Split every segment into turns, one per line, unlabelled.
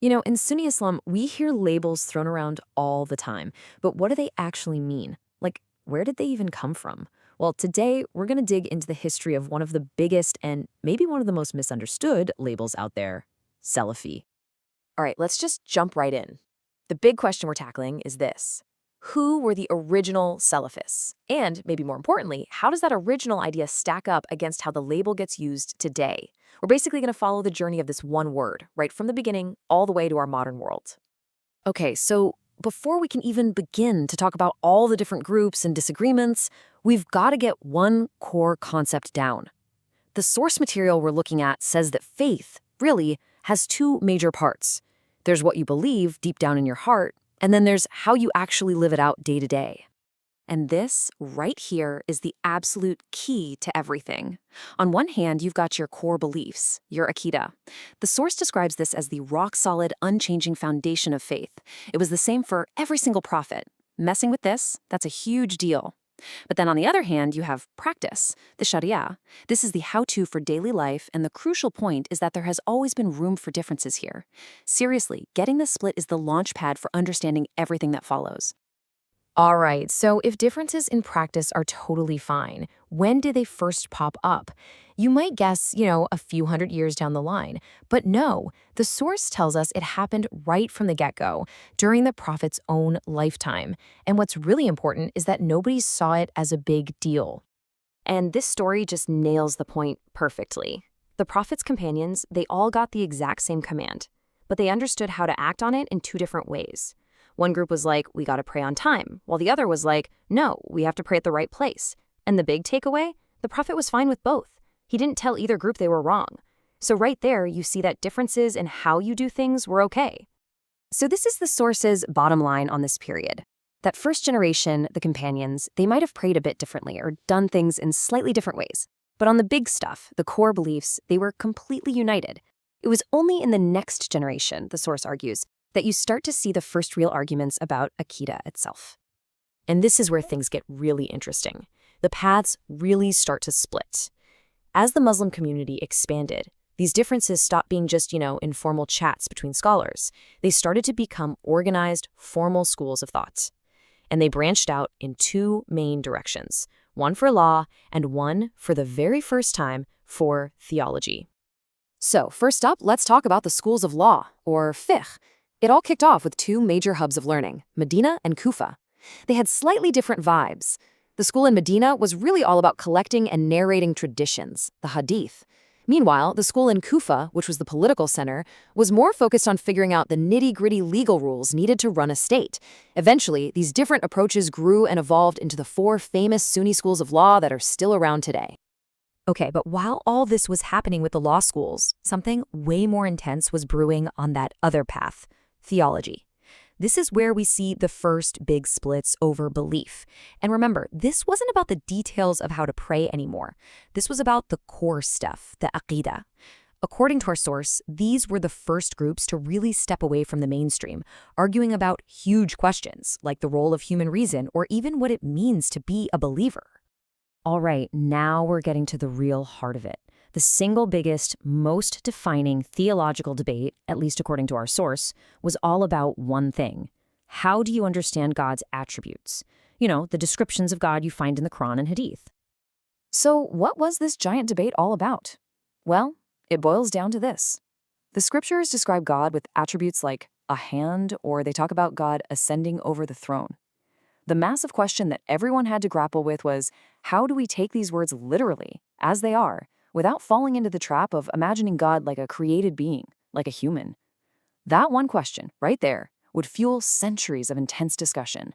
In Sunni Islam, we hear labels thrown around all the time, but what do they actually mean? Like, where did they even come from? Well, today we're going to dig into the history of one of the biggest and maybe one of the most misunderstood labels out there, Salafi.
All right, let's just jump right in. The big question we're tackling is this. Who were the original Salafists? And maybe more importantly, how does that original idea stack up against how the label gets used today? We're basically going to follow the journey of this one word, right from the beginning all the way to our modern world.
Okay, so before we can even begin to talk about all the different groups and disagreements, we've got to get one core concept down. The source material we're looking at says that faith, really, has two major parts. There's what you believe deep down in your heart, and then there's how you actually live it out day to day. And this, right here, is the absolute key to everything. On one hand, you've got your core beliefs, your akida. The source describes this as the rock-solid, unchanging foundation of faith. It was the same for every single prophet. Messing with this, that's a huge deal. But then on the other hand, you have practice, the sharia. This is the how-to for daily life, and the crucial point is that there has always been room for differences here. Seriously, getting this split is the launch pad for understanding everything that follows.
All right, so if differences in practice are totally fine, when did they first pop up? You might guess, a few hundred years down the line. But no, the source tells us it happened right from the get-go, during the prophet's own lifetime. And what's really important is that nobody saw it as a big deal. And this story just nails the point perfectly. The prophet's companions, they all got the exact same command, but they understood how to act on it in two different ways. One group was like, we gotta pray on time, while the other was like, no, we have to pray at the right place. And the big takeaway? The prophet was fine with both. He didn't tell either group they were wrong. So right there, you see that differences in how you do things were okay. So this is the source's bottom line on this period. That first generation, the companions, they might have prayed a bit differently or done things in slightly different ways. But on the big stuff, the core beliefs, they were completely united. It was only in the next generation, the source argues, that you start to see the first real arguments about akida itself. And this is where things get really interesting. The paths really start to split. As the Muslim community expanded, these differences stopped being just, informal chats between scholars. They started to become organized, formal schools of thought. And they branched out in two main directions, one for law and one, for the very first time, for theology. So first up, let's talk about the schools of law, or fiqh. It all kicked off with two major hubs of learning, Medina and Kufa. They had slightly different vibes. The school in Medina was really all about collecting and narrating traditions, the Hadith. Meanwhile, the school in Kufa, which was the political center, was more focused on figuring out the nitty-gritty legal rules needed to run a state. Eventually, these different approaches grew and evolved into the four famous Sunni schools of law that are still around today. Okay, but while all this was happening with the law schools, something way more intense was brewing on that other path. Theology. This is where we see the first big splits over belief. And remember, this wasn't about the details of how to pray anymore. This was about the core stuff, the aqidah. According to our source, these were the first groups to really step away from the mainstream, arguing about huge questions, like the role of human reason or even what it means to be a believer. All right, now we're getting to the real heart of it. The single biggest, most defining theological debate, at least according to our source, was all about one thing. How do you understand God's attributes? The descriptions of God you find in the Quran and Hadith. So what was this giant debate all about? Well, it boils down to this. The scriptures describe God with attributes like a hand, or they talk about God ascending over the throne. The massive question that everyone had to grapple with was, how do we take these words literally, as they are, without falling into the trap of imagining God like a created being, like a human? That one question, right there, would fuel centuries of intense discussion.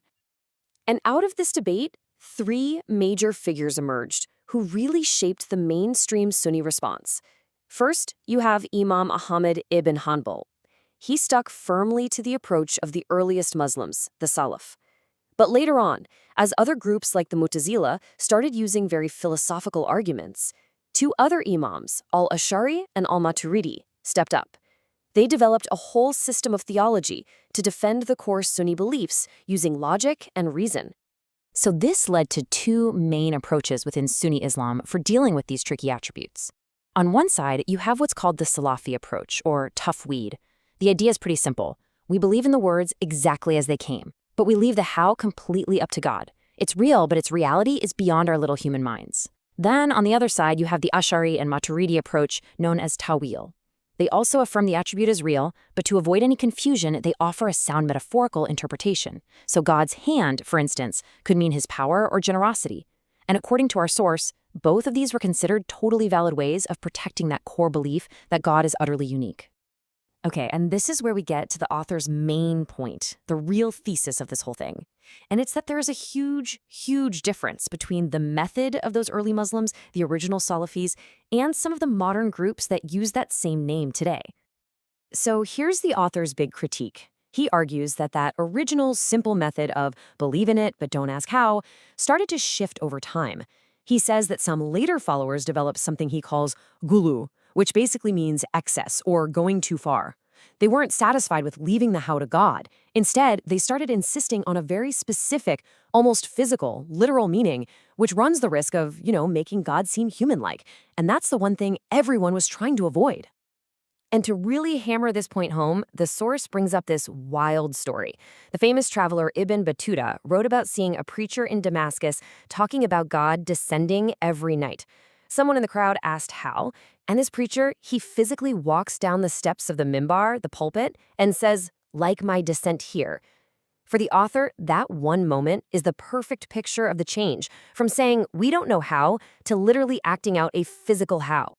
And out of this debate, three major figures emerged who really shaped the mainstream Sunni response. First, you have Imam Ahmad ibn Hanbal. He stuck firmly to the approach of the earliest Muslims, the Salaf. But later on, as other groups like the Mu'tazila started using very philosophical arguments, two other imams, al-Ash'ari and al-Maturidi, stepped up. They developed a whole system of theology to defend the core Sunni beliefs using logic and reason. So this led to two main approaches within Sunni Islam for dealing with these tricky attributes. On one side, you have what's called the Salafi approach, or tough weed.
The idea is pretty simple. We believe in the words exactly as they came, but we leave the how completely up to God. It's real, but its reality is beyond our little human minds. Then, on the other side, you have the Ash'ari and Maturidi approach known as Tawil. They also affirm the attribute is real, but to avoid any confusion, they offer a sound metaphorical interpretation. So God's hand, for instance, could mean his power or generosity. And according to our source, both of these were considered totally valid ways of protecting that core belief that God is utterly unique. Okay, and this is where we get to the author's main point, the real thesis of this whole thing. And it's that there is a huge, huge difference between the method of those early Muslims, the original Salafis, and some of the modern groups that use that same name today. So here's the author's big critique. He argues that that original simple method of believe in it but don't ask how started to shift over time. He says that some later followers developed something he calls gulu, which basically means excess or going too far. They weren't satisfied with leaving the how to God. Instead, they started insisting on a very specific, almost physical, literal meaning, which runs the risk of, making God seem human-like. And that's the one thing everyone was trying to avoid. And to really hammer this point home, the source brings up this wild story. The famous traveler Ibn Battuta wrote about seeing a preacher in Damascus talking about God descending every night. Someone in the crowd asked how, and this preacher, he physically walks down the steps of the mimbar, the pulpit, and says, like my descent here. For the author, that one moment is the perfect picture of the change, from saying we don't know how to literally acting out a physical how.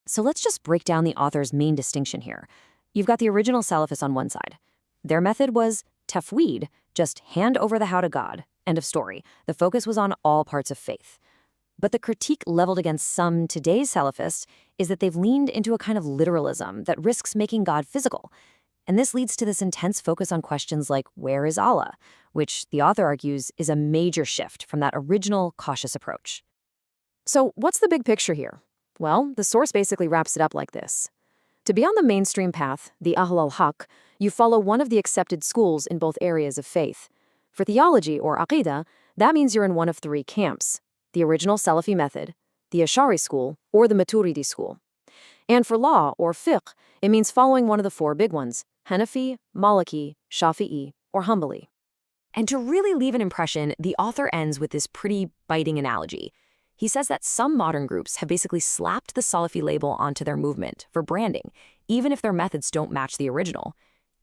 So let's just break down the author's main distinction here. You've got the original Salafis on one side. Their method was tafweed, just hand over the how to God. End of story. The focus was on all parts of faith. But the critique leveled against some today's Salafists is that they've leaned into a kind of literalism that risks making God physical. And this leads to this intense focus on questions like, where is Allah? Which the author argues is a major shift from that original cautious approach. So what's the big picture here? Well, the source basically wraps it up like this. To be on the mainstream path, the Ahl al-Haq, you follow one of the accepted schools in both areas of faith. For theology, or aqidah, that means you're in one of three camps: the original Salafi method, the Ash'ari school, or the Maturidi school. And for law, or fiqh, it means following one of the four big ones: Hanafi, Maliki, Shafi'i, or Hanbali. And to really leave an impression, the author ends with this pretty biting analogy. He says that some modern groups have basically slapped the Salafi label onto their movement for branding, even if their methods don't match the original.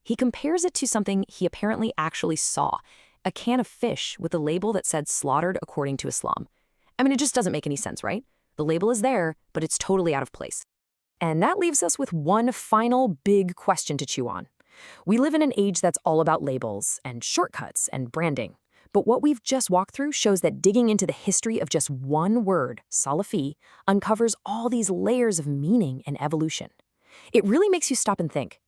He compares it to something he apparently actually saw: a can of fish with a label that said slaughtered according to Islam. I mean, it just doesn't make any sense, right? The label is there, but it's totally out of place. And that leaves us with one final big question to chew on. We live in an age that's all about labels and shortcuts and branding. But what we've just walked through shows that digging into the history of just one word, Salafi, uncovers all these layers of meaning and evolution. It really makes you stop and think,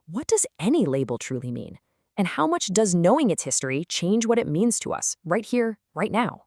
what does any label truly mean? And how much does knowing its history change what it means to us right here, right now?